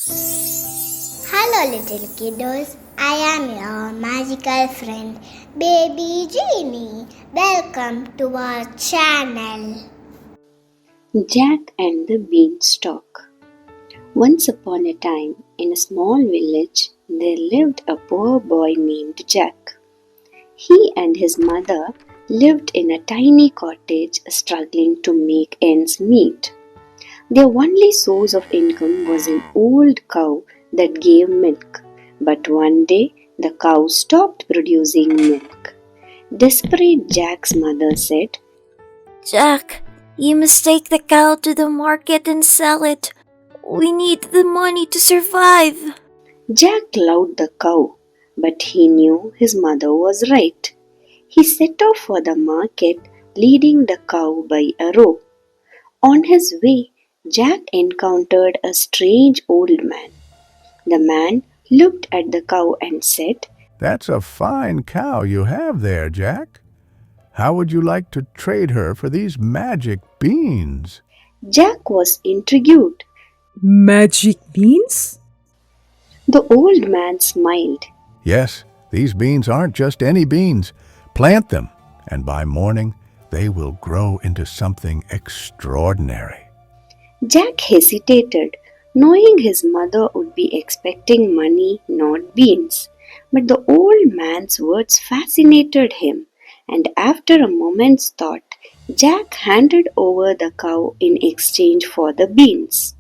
Hello, little kiddos. I am your magical friend, BebeGenie. Welcome to our channel. Jack and the Beanstalk. Once upon a time, in a small village, there lived a poor boy named Jack. He and his mother lived in a tiny cottage, struggling to make ends meet. Their only source of income was an old cow that gave milk. But one day, the cow stopped producing milk. Desperate, Jack's mother said, Jack, you must take the cow to the market and sell it. We need the money to survive. Jack loved the cow, but he knew his mother was right. He set off for the market, leading the cow by a rope. On his way, Jack encountered a strange old man. The man looked at the cow and said, "That's a fine cow you have there, Jack. How would you like to trade her for these magic beans?" Jack was intrigued. Magic beans? The old man smiled. "Yes, these beans aren't just any beans. Plant them, and by morning they will grow into something extraordinary." Jack hesitated, knowing his mother would be expecting money, not beans. But the old man's words fascinated him, and after a moment's thought, Jack handed over the cow in exchange for the beans.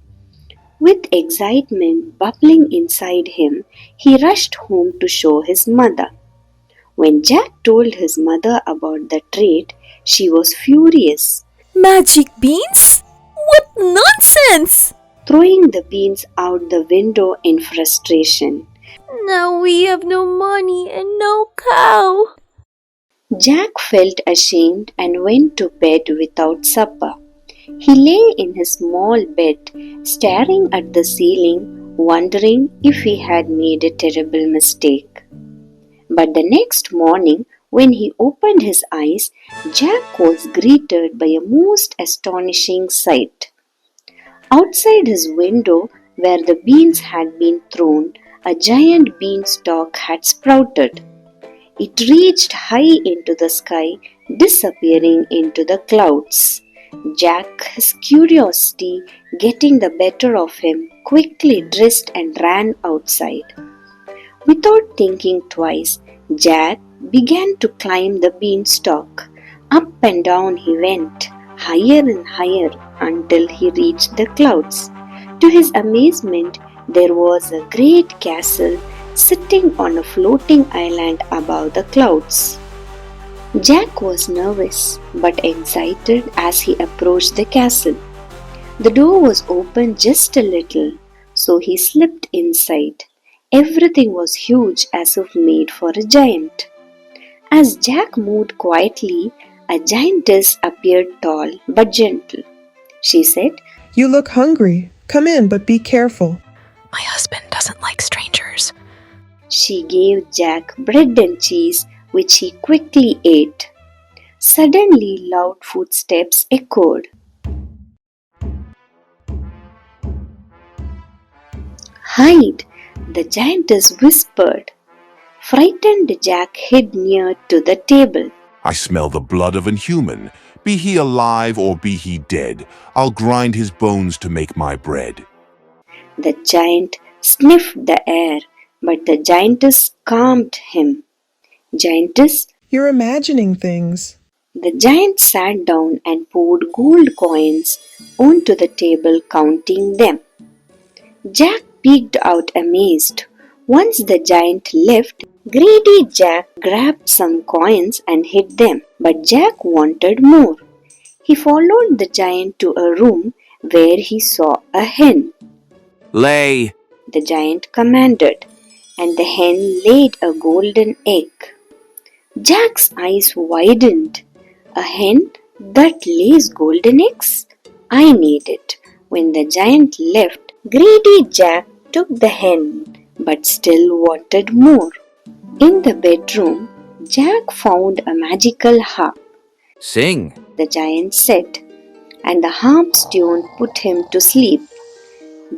With excitement bubbling inside him, he rushed home to show his mother. When Jack told his mother about the trade, she was furious. Magic beans? What nonsense! Throwing the beans out the window in frustration. Now we have no money and no cow. Jack felt ashamed and went to bed without supper. He lay in his small bed, staring at the ceiling, wondering if he had made a terrible mistake. But the next morning, when he opened his eyes, Jack was greeted by a most astonishing sight. Outside his window, where the beans had been thrown, a giant beanstalk had sprouted. It reached high into the sky, disappearing into the clouds. Jack, his curiosity getting the better of him, quickly dressed and ran outside. Without thinking twice, Jack began to climb the beanstalk. Up and down he went, higher and higher, until he reached the clouds. To his amazement, there was a great castle sitting on a floating island above the clouds. Jack was nervous but excited as he approached the castle. The door was open just a little, so he slipped inside. Everything was huge, as if made for a giant. As Jack moved quietly, a giantess appeared, tall but gentle. She said, You look hungry. Come in, but be careful. My husband doesn't like strangers. She gave Jack bread and cheese, which he quickly ate. Suddenly, loud footsteps echoed. "Hide!" the giantess whispered. Frightened, Jack hid near to the table. "I smell the blood of an human. Be he alive or be he dead, I'll grind his bones to make my bread." The giant sniffed the air, but the giantess calmed him. "Giantess," You're imagining things. the giant sat down and poured gold coins onto the table, counting them. Jack peeked out amazed. Once the giant left, greedy Jack grabbed some coins and hid them, but Jack wanted more. He followed the giant to a room where he saw a hen. "Lay!" the giant commanded, and the hen laid a golden egg. Jack's eyes widened. "A hen that lays golden eggs? I need it." When the giant left, greedy Jack took the hen, but still wanted more. In the bedroom, Jack found a magical harp. "Sing!" the giant said, and the harp's tune put him to sleep.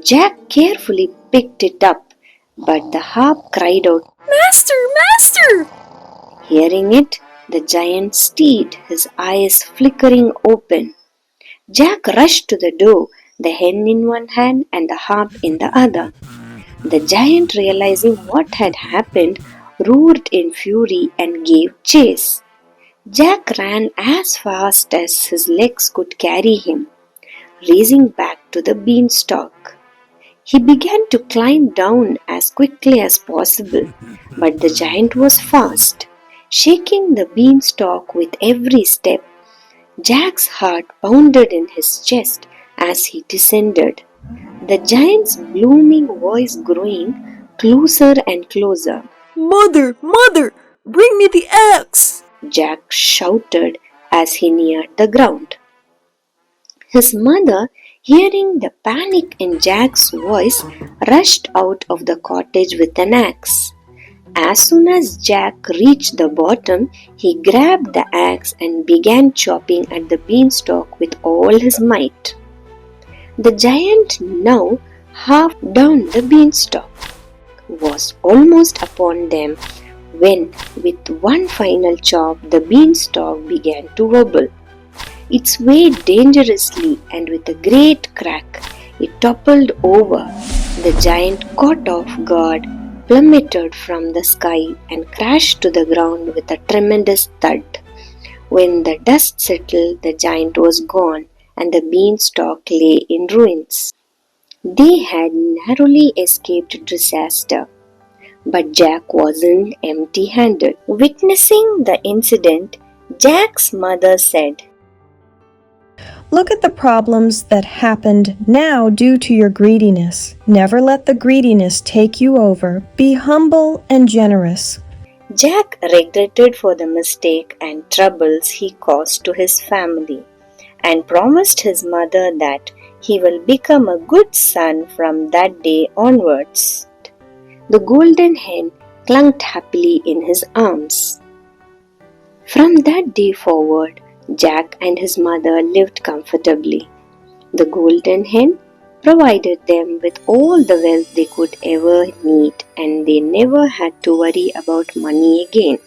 Jack carefully picked it up, but the harp cried out. Master, master! Hearing it, the giant steed, his eyes flickering open. Jack rushed to the door, the hen in one hand and the harp in the other. The giant, realizing what had happened, roared in fury and gave chase. Jack ran as fast as his legs could carry him, racing back to the beanstalk. He began to climb down as quickly as possible, but the giant was fast, shaking the beanstalk with every step. Jack's heart pounded in his chest as he descended, the giant's booming voice growing closer and closer. Mother, mother, bring me the axe! Jack shouted as he neared the ground. His mother, hearing the panic in Jack's voice, rushed out of the cottage with an axe. As soon as Jack reached the bottom, he grabbed the axe and began chopping at the beanstalk with all his might. The giant, now half down the beanstalk, was almost upon them when, with one final chop, the beanstalk began to wobble. It swayed dangerously, and with a great crack, it toppled over. The giant, caught off guard, plummeted from the sky and crashed to the ground with a tremendous thud. When the dust settled, the giant was gone, and the beanstalk lay in ruins. They had narrowly escaped disaster. But Jack wasn't empty-handed. Witnessing the incident, Jack's mother said, Look at the problems that happened now due to your greediness. Never let the greediness take you over. Be humble and generous. Jack regretted for the mistake and troubles he caused to his family, and promised his mother that he will become a good son from that day onwards. The golden hen clung happily in his arms. From that day forward, Jack and his mother lived comfortably. The golden hen provided them with all the wealth they could ever need, and they never had to worry about money again.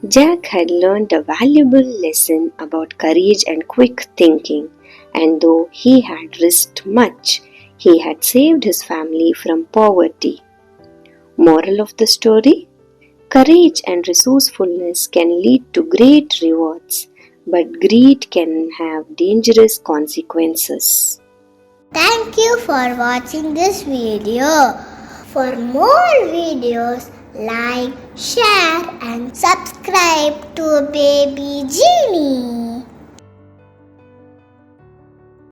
Jack had learned a valuable lesson about courage and quick thinking, and though he had risked much, he had saved his family from poverty. Moral of the story? Courage and resourcefulness can lead to great rewards, but greed can have dangerous consequences. Thank you for watching this video. For more videos, like, share and subscribe to BebeGenie.